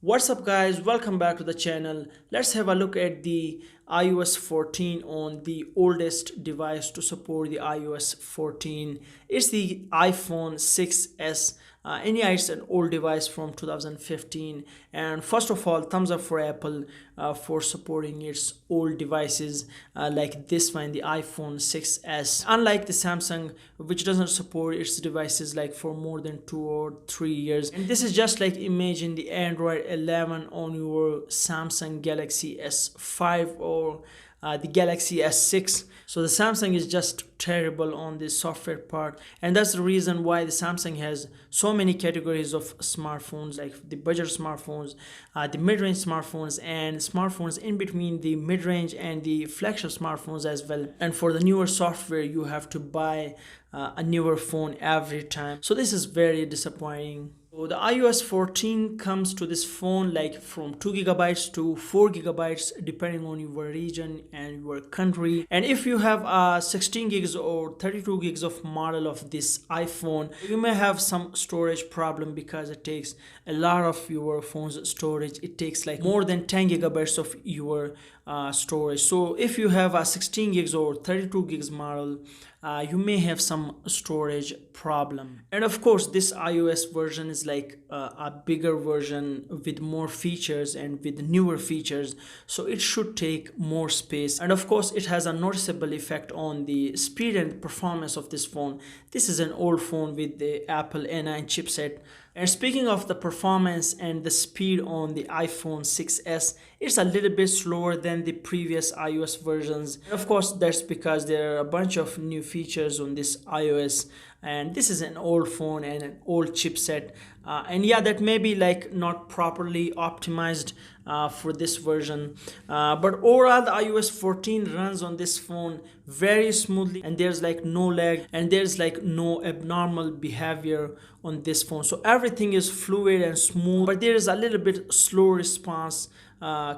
What's up guys, welcome back to the channel. Let's have a look at the iOS 14 on the oldest device to support the iOS 14. It's the iPhone 6s, and yeah, it's an old device from 2015. And first of all, thumbs up for Apple for supporting its old devices like this one, the iPhone 6s, unlike the Samsung, which doesn't support its devices like for more than 2 or 3 years. And this is just like imagine the Android 11 on your Samsung Galaxy S5 or the Galaxy S6. So the Samsung is just terrible on the software part, and that's the reason why the Samsung has so many categories of smartphones, like the budget smartphones, the mid-range smartphones, and smartphones in between the mid-range and the flagship smartphones as well. And for the newer software, you have to buy a newer phone every time, so this is very disappointing. So the iOS 14 comes to this phone like from 2 gigabytes to 4 gigabytes depending on your region and your country. And if you have a 16 gigs or 32 gigs of model of this iPhone, you may have some storage problem because it takes a lot of your phone's storage. It takes like more than 10 gigabytes of your storage. So if you have a 16 gigs or 32 gigs model, you may have some storage problem. And of course, this iOS version is like a bigger version with more features and with newer features, so it should take more space. And of course, it has a noticeable effect on the speed and performance of this phone. This is an old phone with the Apple A9 chipset. And speaking of the performance and the speed on the iPhone 6s, it's a little bit slower than the previous iOS versions. And of course, that's because there are a bunch of new features on this iOS, and this is an old phone and an old chipset, and yeah, that may be like not properly optimized for this version, but overall the iOS 14 runs on this phone very smoothly, and there's like no lag and there's like no abnormal behavior on this phone. So everything is fluid and smooth, but there is a little bit slow response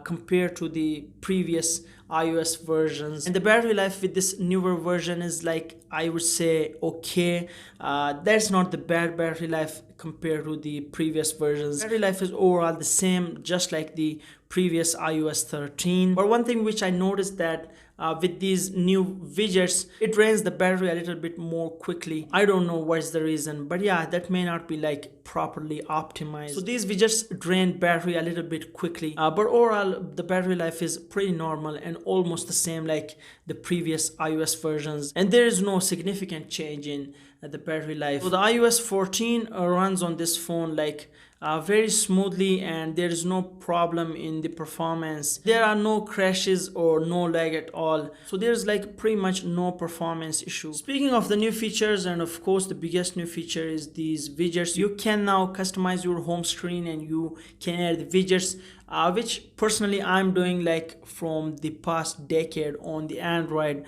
compared to the previous iOS versions. And the battery life with this newer version is like, I would say, okay. That's not the bad battery life compared to the previous versions. Battery life is overall the same, just like the previous iOS 13. But one thing which I noticed that with these new widgets, it drains the battery a little bit more quickly. I don't know what's the reason, but yeah, that may not be like properly optimized. So these widgets drain battery a little bit quickly, but overall the battery life is pretty normal and almost the same like the previous iOS versions, and there is no significant change in the battery life. So the iOS 14 runs on this phone like very smoothly, and there is no problem in the performance. There are no crashes or no lag at all, so there's like pretty much no performance issue. Speaking of the new features, and of course the biggest new feature is these widgets. You can now customize your home screen and you can add widgets, which personally I'm doing like from the past decade on the Android.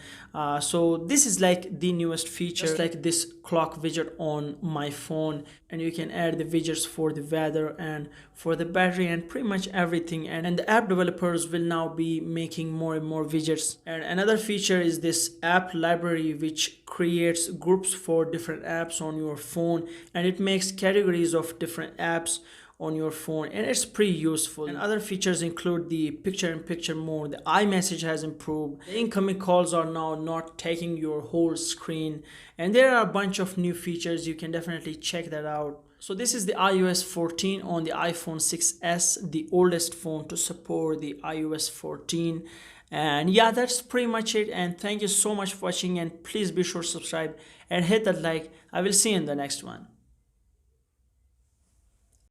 So this is like the newest feature, just like this clock widget on my phone, and you can add the widgets for the weather and for the battery and pretty much everything. And the app developers will now be making more and more widgets. And another feature is this app library, which creates groups for different apps on your phone, and it makes categories of different apps on your phone, and it's pretty useful. And other features include the picture-in-picture mode. The iMessage has improved. The incoming calls are now not taking your whole screen, and there are a bunch of new features. You can definitely check that out. So this is the iOS 14 on the iPhone 6s, the oldest phone to support the iOS 14. And yeah, that's pretty much it, and thank you so much for watching, and please be sure to subscribe and hit that like. I will see you in the next one.